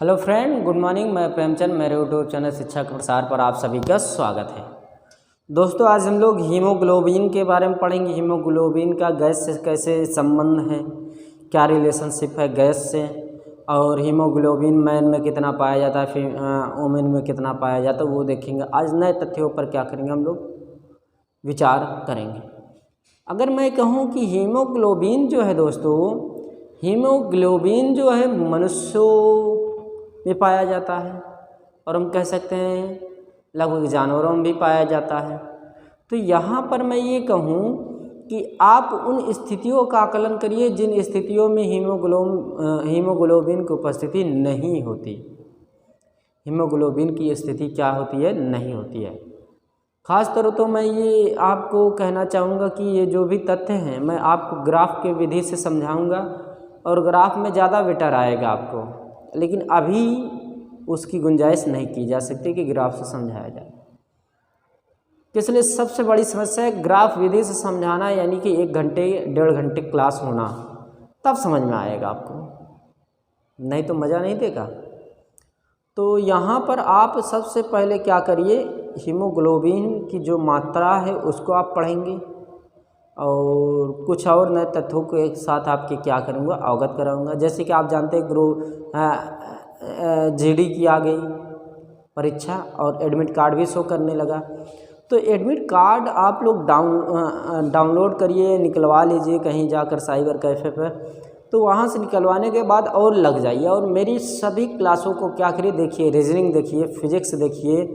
Hello friend, good morning. मैं प्रेमचंद, मेरे YouTube channel शिक्षा के प्रसार पर आप सभी का स्वागत है। दोस्तों, आज हम लोग हीमोग्लोबिन के बारे में पढ़ेंगे। हीमोग्लोबिन का गैस से कैसे संबंध है, क्या रिलेशनशिप है गैस से, और हीमोग्लोबिन मैन में कितना पाया जाता है, फिर वुमेन में कितना पाया जाता है, वो देखेंगे। आज नए तथ्यों पर क्या करेंगे, हम लोग विचार करेंगे। अगर मैं कहूँ कि हीमोग्लोबिन जो है दोस्तों, हीमोग्लोबिन जो है मनुष्यों में पाया जाता है, और हम कह सकते हैं लगभग जानवरों में भी पाया जाता है। तो यहाँ पर मैं ये कहूँ कि आप उन स्थितियों का आकलन करिए जिन स्थितियों में हीमोग्लोबिन की उपस्थिति नहीं होती। हीमोग्लोबिन की स्थिति क्या होती है, नहीं होती है। ख़ास तौर तो मैं ये आपको कहना चाहूँगा कि ये जो भी तथ्य हैं मैं आपको ग्राफ के विधि से समझाऊँगा, और ग्राफ में ज़्यादा बेटर आएगा आपको, लेकिन अभी उसकी गुंजाइश नहीं की जा सकती कि ग्राफ से समझाया जाए। इसलिए सबसे बड़ी समस्या है ग्राफ विधि से समझाना, यानी कि 1 घंटे 1.5 घंटे क्लास होना, तब समझ में आएगा आपको, नहीं तो मज़ा नहीं देगा। तो यहाँ पर आप सबसे पहले क्या करिए, हीमोग्लोबिन की जो मात्रा है उसको आप पढ़ेंगे, और कुछ और नए तथ्यों के साथ आपके क्या करूँगा, अवगत कराऊँगा। जैसे कि आप जानते हैं जीडी की आ गई परीक्षा, और एडमिट कार्ड भी शो करने लगा। तो एडमिट कार्ड आप लोग डाउनलोड करिए, निकलवा लीजिए कहीं जाकर साइबर कैफ़े पर। तो वहाँ से निकलवाने के बाद और लग जाइए, और मेरी सभी क्लासों को क्या करिए, देखिए, रीजनिंग देखिए, फिजिक्स देखिए,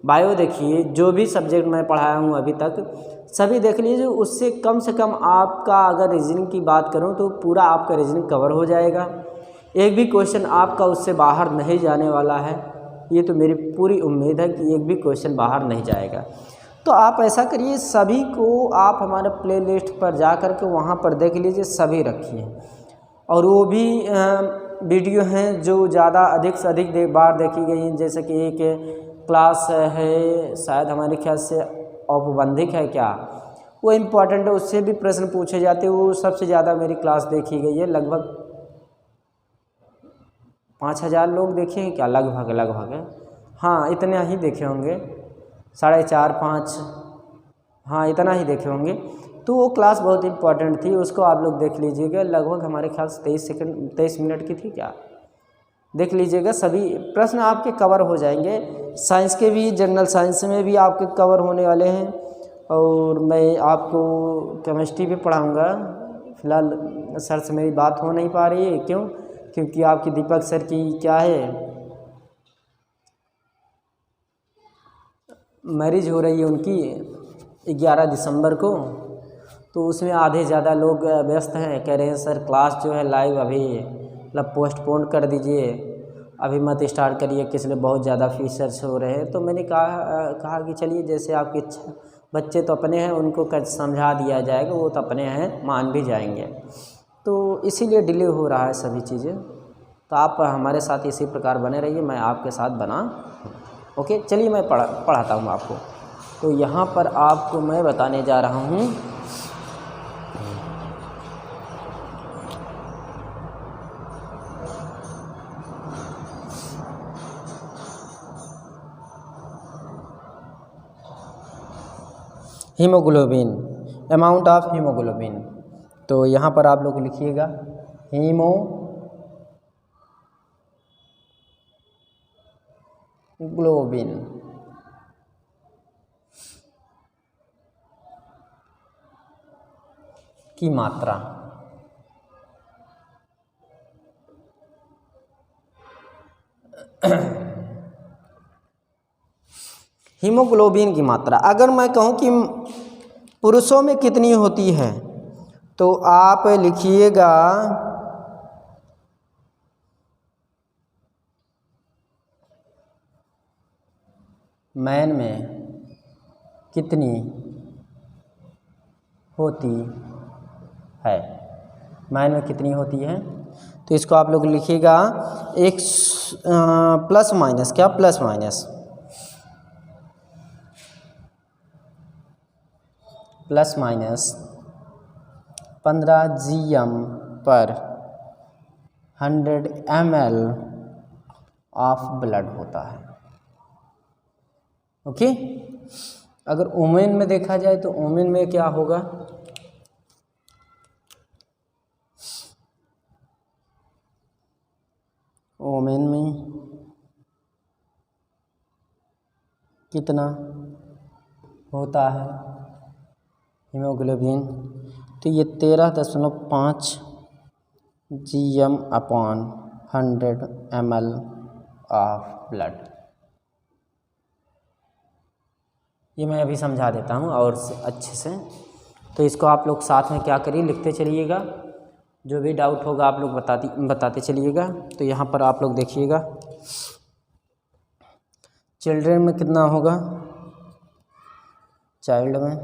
बायो देखिए, जो भी सब्जेक्ट मैं पढ़ाया हूँ अभी तक सभी देख लीजिए। उससे कम से कम आपका, अगर रीजनिंग की बात करूँ तो पूरा आपका रीजनिंग कवर हो जाएगा। एक भी क्वेश्चन आपका उससे बाहर नहीं जाने वाला है, ये तो मेरी पूरी उम्मीद है कि एक भी क्वेश्चन बाहर नहीं जाएगा। तो आप ऐसा करिए, सभी को आप हमारे प्लेलिस्ट पर जा कर के वहाँ पर देख लीजिए, सभी रखिए। और वो भी वीडियो हैं जो ज़्यादा अधिक से अधिक बार देखी गई हैं। जैसे कि एक क्लास है, शायद हमारे ख्याल से औपबंधिक है क्या, वो इम्पॉर्टेंट है, उससे भी प्रश्न पूछे जाते हैं। वो सबसे ज़्यादा मेरी क्लास देखी गई है, लगभग 5000 लोग देखे हैं क्या, लगभग हाँ इतने ही देखे होंगे, 4.5 5, हाँ इतना ही देखे होंगे। तो वो क्लास बहुत इम्पॉर्टेंट थी, उसको आप लोग देख लीजिएगा। लगभग हमारे ख्याल से 23 मिनट की थी क्या, देख लीजिएगा। सभी प्रश्न आपके कवर हो जाएंगे। साइंस के भी, जनरल साइंस में भी आपके कवर होने वाले हैं। और मैं आपको केमिस्ट्री भी पढ़ाऊँगा। फ़िलहाल सर से मेरी बात हो नहीं पा रही है, क्यों, क्योंकि आपकी दीपक सर की क्या है, मैरिज हो रही है उनकी 11 दिसंबर को। तो उसमें आधे ज़्यादा लोग व्यस्त हैं, कह रहे हैं सर क्लास जो है लाइव अभी मतलब पोस्टपोन कर दीजिए, अभी मत स्टार्ट करिए, किस लिए बहुत ज़्यादा फीचर्स हो रहे हैं। तो मैंने कहा कि चलिए, जैसे आपकी इच्छा, बच्चे तो अपने हैं, उनको समझा दिया जाएगा, वो तो अपने हैं, मान भी जाएंगे। तो इसीलिए डिले हो रहा है सभी चीज़ें। तो आप हमारे साथ इसी प्रकार बने रहिए, मैं आपके साथ बना। ओके, चलिए मैं पढ़ाता हूँ आपको। तो यहाँ पर आपको मैं बताने जा रहा हूँ हीमोग्लोबिन, अमाउंट ऑफ हीमोग्लोबिन। तो यहाँ पर आप लोग लिखिएगा हीमोग्लोबिन की मात्रा। हीमोग्लोबिन की मात्रा, अगर मैं कहूँ कि पुरुषों में कितनी होती है, तो आप लिखिएगा मैन में कितनी होती है, मैन में कितनी होती है। तो इसको आप लोग लिखिएगा एक प्लस माइनस, क्या plus minus, plus minus 15 GM पर 100 ml ऑफ ब्लड होता है। ओके, अगर वुमेन में देखा जाए तो वुमेन में क्या होगा, वुमेन में कितना होता है हीमोग्लोबिन, तो ये 13.5 GM/100 ml ऑफ ब्लड। ये मैं अभी समझा देता हूँ और अच्छे से, तो इसको आप लोग साथ में क्या करिए, लिखते चलिएगा, जो भी डाउट होगा आप लोग बताते चलिएगा। तो यहाँ पर आप लोग देखिएगा, चिल्ड्रन में कितना होगा, चाइल्ड में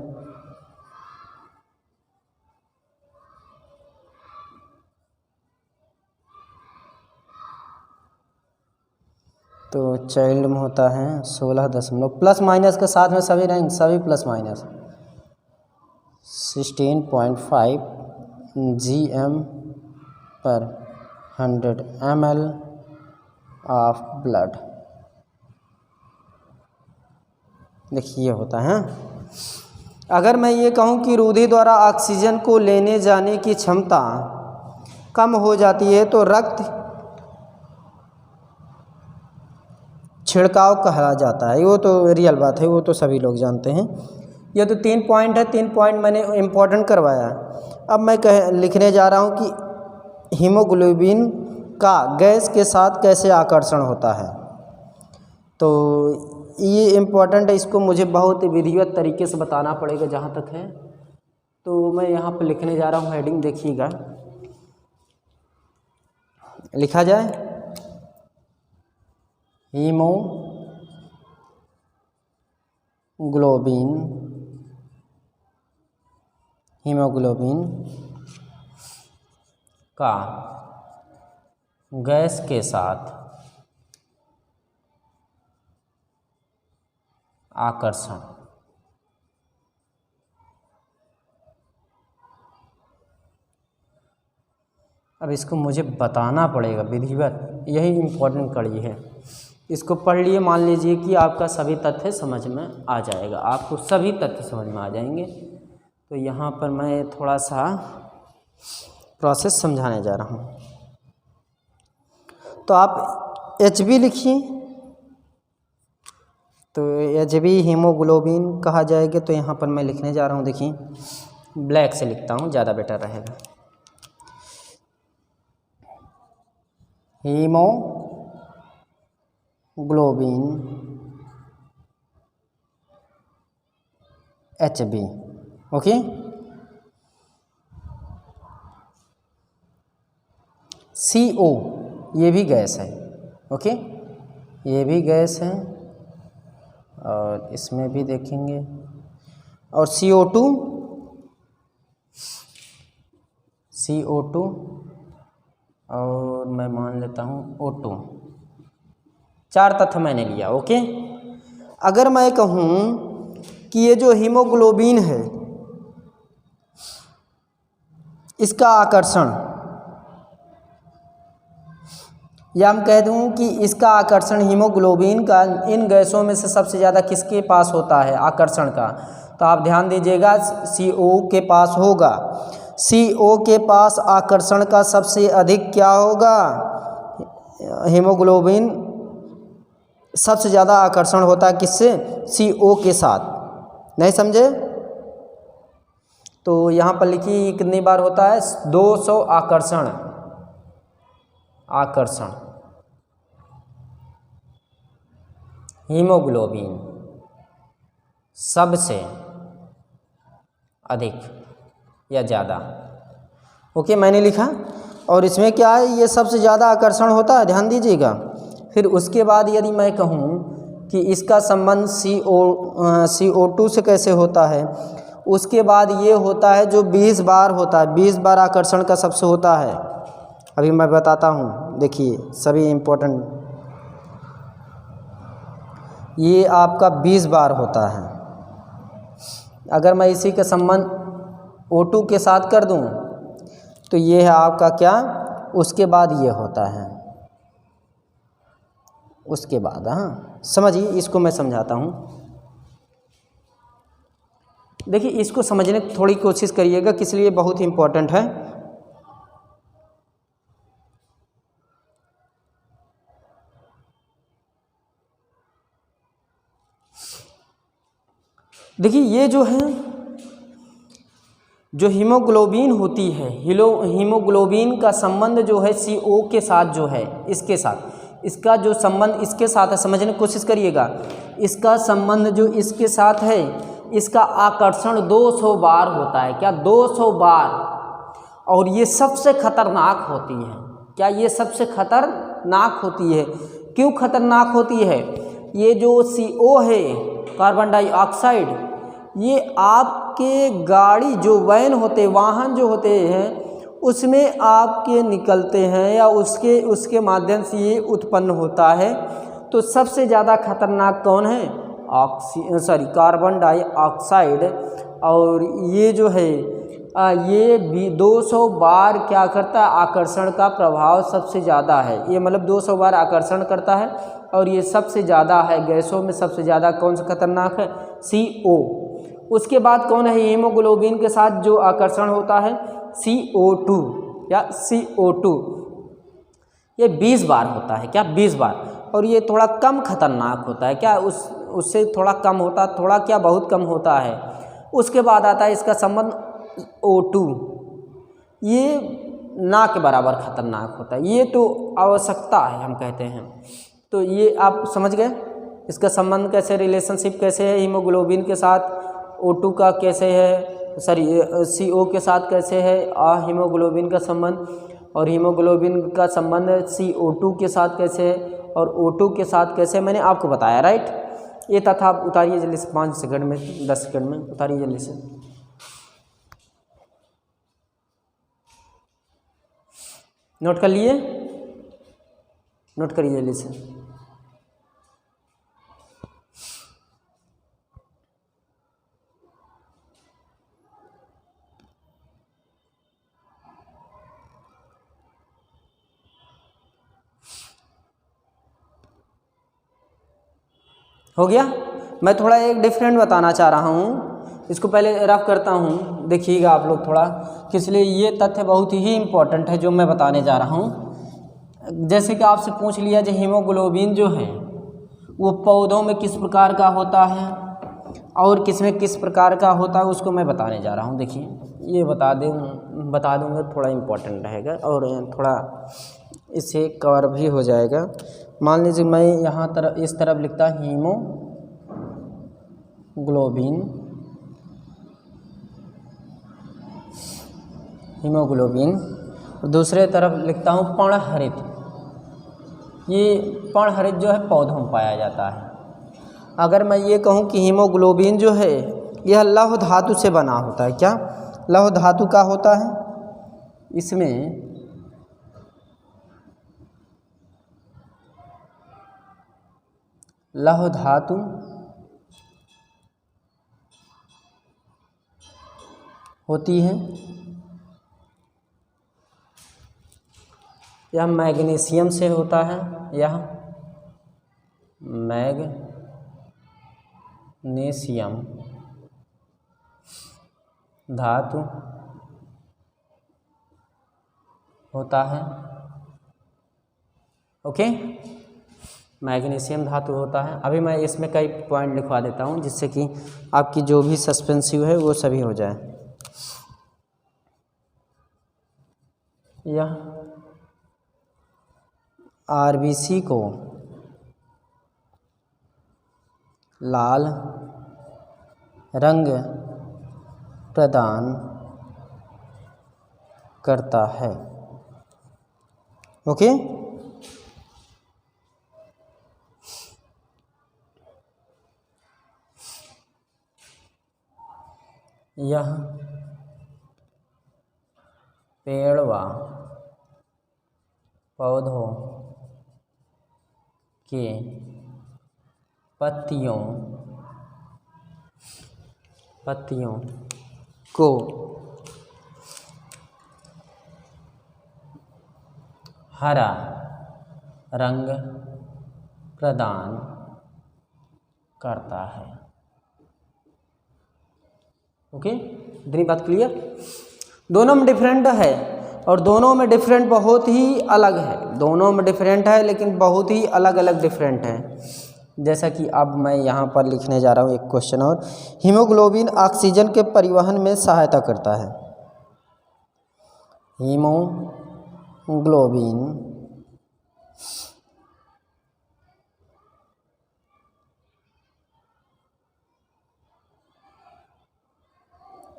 तो चाइल्ड में होता है 16 प्लस माइनस के साथ में सभी रैंक सभी plus minus 16.5 GM/100 ml of blood. देखिए होता है। अगर मैं ये कहूँ कि रुधिर द्वारा ऑक्सीजन को लेने जाने की क्षमता कम हो जाती है तो रक्त छिड़काव कहा जाता है। वो तो रियल बात है, वो तो सभी लोग जानते हैं। ये तो 3 पॉइंट है, 3 पॉइंट मैंने इम्पोर्टेंट करवाया। अब मैं लिखने जा रहा हूँ कि हीमोग्लोबिन का गैस के साथ कैसे आकर्षण होता है। तो ये इम्पोर्टेंट है, इसको मुझे बहुत विधिवत तरीके से बताना पड़ेगा जहाँ तक है। तो मैं यहाँ पर लिखने जा रहा हूँ, हेडिंग देखिएगा, लिखा जाए हीमोग्लोबिन का गैस के साथ आकर्षण। अब इसको मुझे बताना पड़ेगा विधिवत, यही इम्पोर्टेंट कड़ी है। इसको पढ़ लिए, मान लीजिए कि आपका सभी तथ्य समझ में आ जाएगा, आपको सभी तथ्य समझ में आ जाएंगे। तो यहाँ पर मैं थोड़ा सा प्रोसेस समझाने जा रहा हूँ। तो आप HB लिखिए, तो HB हीमोग्लोबिन कहा जाएगा। तो यहाँ पर मैं लिखने जा रहा हूँ, देखिए ब्लैक से लिखता हूँ, ज़्यादा बेटर रहेगा। Haemoglobin HB, okay. CO ये भी गैस है, ओके, ये भी गैस है और इसमें भी देखेंगे। और CO2 और मैं मान लेता हूँ O2। 4 तथ्य मैंने लिया, ओके। अगर मैं कहूँ कि ये जो हीमोग्लोबिन है इसका आकर्षण, या हम कह दूँ कि इसका आकर्षण हीमोग्लोबिन का इन गैसों में से सबसे ज़्यादा किसके पास होता है आकर्षण का, तो आप ध्यान दीजिएगा CO के पास होगा। CO के पास आकर्षण का सबसे अधिक क्या होगा, हीमोग्लोबिन सबसे ज़्यादा आकर्षण होता है किससे, CO के साथ। नहीं समझे? तो यहाँ पर लिखिए कितनी बार होता है, 200 आकर्षण हीमोग्लोबिन सबसे अधिक या ज़्यादा, ओके मैंने लिखा। और इसमें क्या है, ये सबसे ज़्यादा आकर्षण होता है, ध्यान दीजिएगा। फिर उसके बाद यदि मैं कहूँ कि इसका संबंध CO2 से कैसे होता है, उसके बाद ये होता है जो 20 बार होता है, 20 बार आकर्षण का सबसे होता है। अभी मैं बताता हूँ, देखिए सभी इम्पोर्टेंट, ये आपका 20 बार होता है। अगर मैं इसी का संबंध O2 के साथ कर दूँ तो ये है आपका क्या, उसके बाद ये होता है उसके बाद, हाँ समझिए, इसको मैं समझाता हूँ। देखिए इसको समझने की थोड़ी कोशिश करिएगा, किस लिए बहुत इम्पोर्टेंट है। देखिए ये जो है, जो हीमोग्लोबिन होती है, हीमोग्लोबिन का संबंध जो है CO के साथ जो है, इसके साथ, इसका जो संबंध इसके साथ है, समझने की कोशिश करिएगा। इसका संबंध जो इसके साथ है, इसका आकर्षण 200 बार होता है। क्या? 200 बार। और ये सबसे खतरनाक होती है। क्या? ये सबसे खतरनाक होती है। क्यों खतरनाक होती है? ये जो CO है, कार्बन डाइऑक्साइड, ये आपके गाड़ी जो वैन होते, वाहन जो होते हैं, उसमें आपके निकलते हैं या उसके माध्यम से ये उत्पन्न होता है। तो सबसे ज़्यादा खतरनाक कौन है? Carbon dioxide. और ये जो है ये भी 200 बार क्या करता है? आकर्षण का प्रभाव सबसे ज़्यादा है। ये मतलब 200 बार आकर्षण करता है और ये सबसे ज़्यादा है, गैसों में सबसे ज़्यादा कौन सा खतरनाक है? CO। उसके बाद कौन है? हीमोग्लोबिन के साथ जो आकर्षण होता है CO2 या CO2, ये 20 बार होता है। क्या? 20 बार। और ये थोड़ा कम खतरनाक होता है। क्या? उससे थोड़ा कम होता, थोड़ा क्या बहुत कम होता है। उसके बाद आता है इसका संबंध O2, ये ना के बराबर खतरनाक होता है। ये तो आवश्यकता है, हम कहते हैं। तो ये आप समझ गए इसका संबंध कैसे, रिलेशनशिप कैसे है हीमोग्लोबिन के साथ, O2 का कैसे है, CO के साथ कैसे है हीमोग्लोबिन का संबंध, और हीमोग्लोबिन का संबंध CO2 के साथ कैसे है और O2 के साथ कैसे, मैंने आपको बताया, राइट। ये तथा आप उतारिए जल्दी से, 5 सेकंड में, 10 सेकंड में उतारिए जल्दी से। नोट कर लिए? नोट करिए जल्दी से। हो गया? मैं थोड़ा एक डिफरेंट बताना चाह रहा हूँ, इसको पहले रफ करता हूँ, देखिएगा आप लोग थोड़ा, इसलिए ये तथ्य बहुत ही इम्पोर्टेंट है जो मैं बताने जा रहा हूँ। जैसे कि आपसे पूछ लिया जो हीमोग्लोबिन जो है वो पौधों में किस प्रकार का होता है और किसमें किस प्रकार का होता है, उसको मैं बताने जा रहा हूँ। देखिए ये बता दूँगा, थोड़ा इम्पोर्टेंट रहेगा और थोड़ा इससे कवर भी हो जाएगा। मान लीजिए मैं यहाँ इस तरफ लिखता हीमोग्लोबिन और दूसरे तरफ लिखता हूँ पर्णहरित। ये पर्णहरित जो है पौधों में पाया जाता है। अगर मैं ये कहूँ कि हीमोग्लोबिन जो है यह लौह धातु से बना होता है। क्या? लौह धातु का होता है। इसमें लौह धातु होती है। यह मैग्नीशियम से होता है। यह मैग्नीशियम धातु होता है। ओके, मैग्नीशियम धातु होता है। अभी मैं इसमें कई पॉइंट लिखवा देता हूँ जिससे कि आपकी जो भी सस्पेंसिव है वो सभी हो जाए। यह RBC को लाल रंग प्रदान करता है। ओके, यह पेड़ व पौधों के पत्तियों को हरा रंग प्रदान करता है। ओके, इतनी बात क्लियर। दोनों में डिफरेंट है और दोनों में डिफरेंट बहुत ही अलग है, दोनों में डिफरेंट है लेकिन बहुत ही अलग अलग डिफरेंट है। जैसा कि अब मैं यहाँ पर लिखने जा रहा हूँ एक क्वेश्चन और, हीमोग्लोबिन ऑक्सीजन के परिवहन में सहायता करता है। हीमोग्लोबिन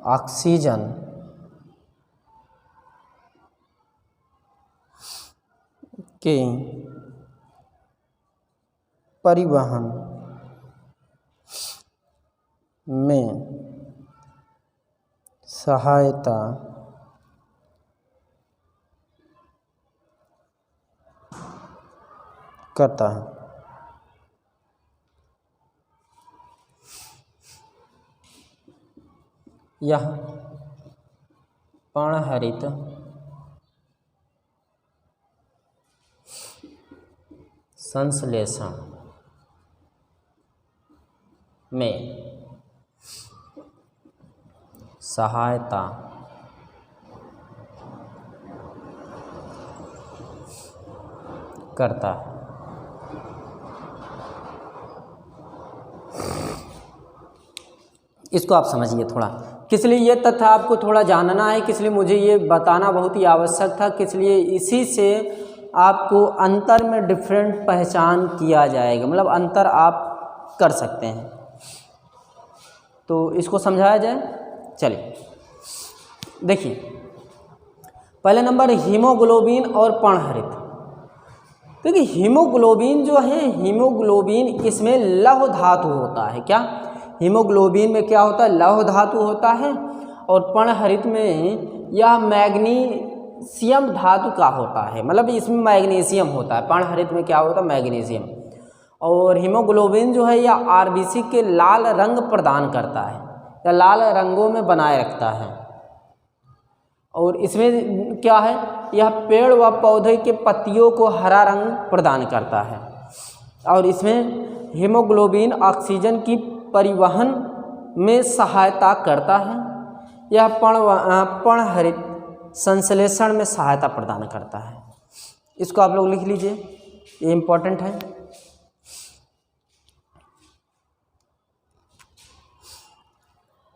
ऑक्सीजन के परिवहन में सहायता करता है। यह पर्णहरित संश्लेषण में सहायता करता है। इसको आप समझिए थोड़ा, किस लिए ये तथ्य आपको थोड़ा जानना है, किस लिए मुझे ये बताना बहुत ही आवश्यक था, किस लिए इसी से आपको अंतर में डिफरेंट पहचान किया जाएगा, मतलब अंतर आप कर सकते हैं। तो इसको समझाया जाए। चलिए देखिए, पहले नंबर हीमोग्लोबिन और पर्णहरित। क्योंकि हीमोग्लोबिन जो है, हीमोग्लोबिन इसमें लौह धातु होता है। क्या हीमोग्लोबिन में क्या होता है? लौह धातु होता है। और पर्णहरित में यह मैग्नीशियम धातु का होता है, मतलब इसमें मैग्नीशियम होता है। पर्णहरित में क्या होता है? मैग्नीशियम। और हीमोग्लोबिन जो है यह आरबीसी के लाल रंग प्रदान करता है या लाल रंगों में बनाए रखता है। और इसमें क्या है? यह पेड़ व पौधे के पत्तियों को हरा रंग प्रदान करता है। और इसमें हीमोग्लोबिन ऑक्सीजन की परिवहन में सहायता करता है। यह पर्णहरित संश्लेषण में सहायता प्रदान करता है। इसको आप लोग लिख लीजिए, ये इम्पोर्टेंट है।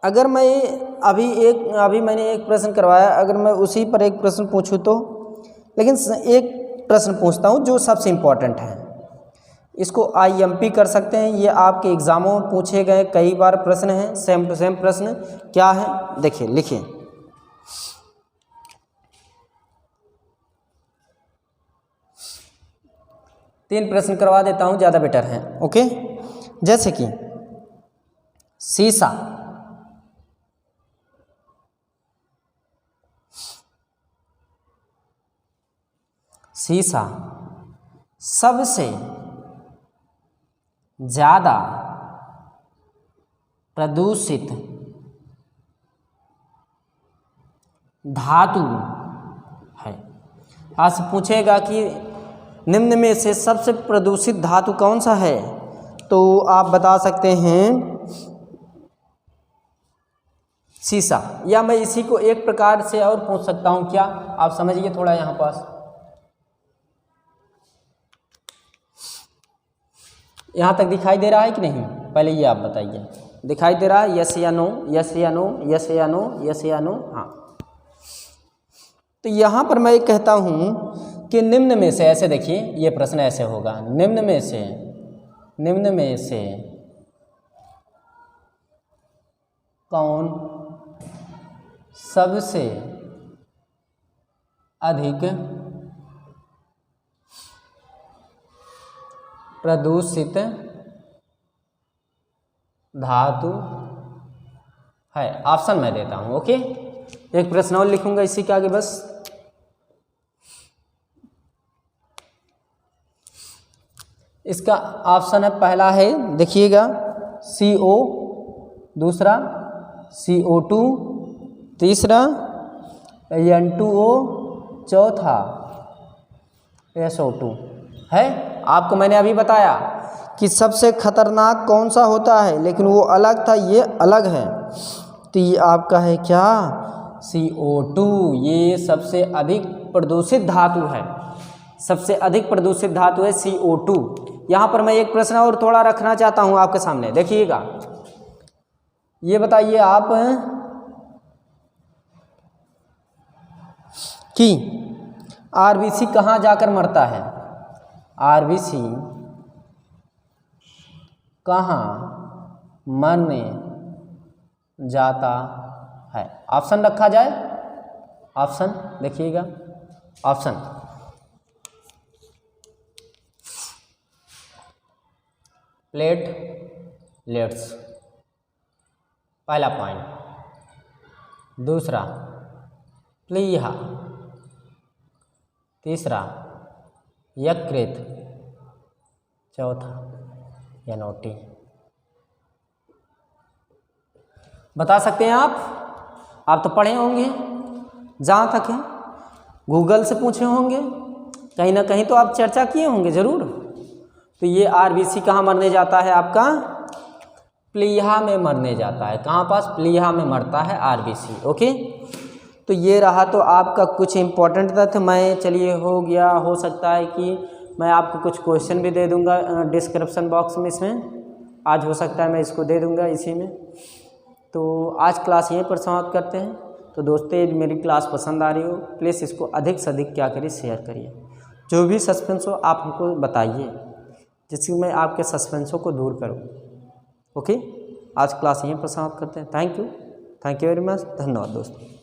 अगर मैं अभी मैंने एक प्रश्न करवाया, अगर मैं उसी पर एक प्रश्न पूछूं तो, लेकिन एक प्रश्न पूछता हूं जो सबसे इम्पोर्टेंट है। इसको IMP कर सकते हैं, ये आपके एग्जामों में पूछे गए कई बार प्रश्न हैं, सेम टू सेम प्रश्न। क्या है? देखिए, लिखिए। तीन प्रश्न करवा देता हूं, ज़्यादा बेटर है। ओके, जैसे कि सीसा सबसे ज़्यादा प्रदूषित धातु है। आज पूछेगा कि निम्न में से सबसे प्रदूषित धातु कौन सा है, तो आप बता सकते हैं सीसा। या मैं इसी को एक प्रकार से और पूछ सकता हूं, क्या आप समझिए थोड़ा यहाँ पास। यहाँ तक दिखाई दे रहा है कि नहीं? पहले ये आप बताइए, दिखाई दे रहा है? यस या नो, यस या नो, यस या नो, यस या नो। हाँ, तो यहाँ पर मैं कहता हूँ कि निम्न में से, ऐसे देखिए ये प्रश्न ऐसे होगा, निम्न में से कौन सबसे अधिक प्रदूषित धातु है? ऑप्शन मैं देता हूं। ओके, एक प्रश्न और लिखूंगा इसी के आगे बस। इसका ऑप्शन है, पहला है देखिएगा CO, दूसरा CO2, तीसरा N2O, चौथा SO2 है। आपको मैंने अभी बताया कि सबसे खतरनाक कौन सा होता है, लेकिन वो अलग था, ये अलग है। तो ये आपका है क्या, CO2। ये सबसे अधिक प्रदूषित धातु है, सबसे अधिक प्रदूषित धातु है CO2। यहाँ पर मैं एक प्रश्न और थोड़ा रखना चाहता हूँ आपके सामने, देखिएगा। ये बताइए आप कि RBC कहाँ जाकर मरता है, RBC कहाँ मरने जाता है। ऑप्शन रखा जाए, ऑप्शन देखिएगा, ऑप्शन प्लेटलेट्स, पहला पॉइंट। दूसरा प्लीहा, तीसरा यकृत, चौथा NOT। बता सकते हैं आप तो पढ़े होंगे, जहाँ तक है गूगल से पूछे होंगे, कहीं ना कहीं तो आप चर्चा किए होंगे ज़रूर। तो ये RBC कहाँ मरने जाता है, आपका प्लीहा में मरने जाता है। कहाँ पास, प्लीहा में मरता है RBC। ओके, तो ये रहा तो आपका कुछ इम्पोर्टेंट तथ्य। मैं चलिए हो गया, हो सकता है कि मैं आपको कुछ क्वेश्चन भी दे दूंगा डिस्क्रिप्शन बॉक्स में, इसमें आज हो सकता है मैं इसको दे दूंगा इसी में। तो आज क्लास यहीं पर समाप्त करते हैं। तो दोस्तों, यदि मेरी क्लास पसंद आ रही हो, प्लीज़ इसको अधिक से अधिक क्या करिए, शेयर करिए। जो भी सस्पेंस हो आप हमको बताइए, जिससे मैं आपके सस्पेंसों को दूर करूँ। ओके, आज क्लास यहीं पर समाप्त करते हैं। थैंक यू वेरी मच, धन्यवाद दोस्तों।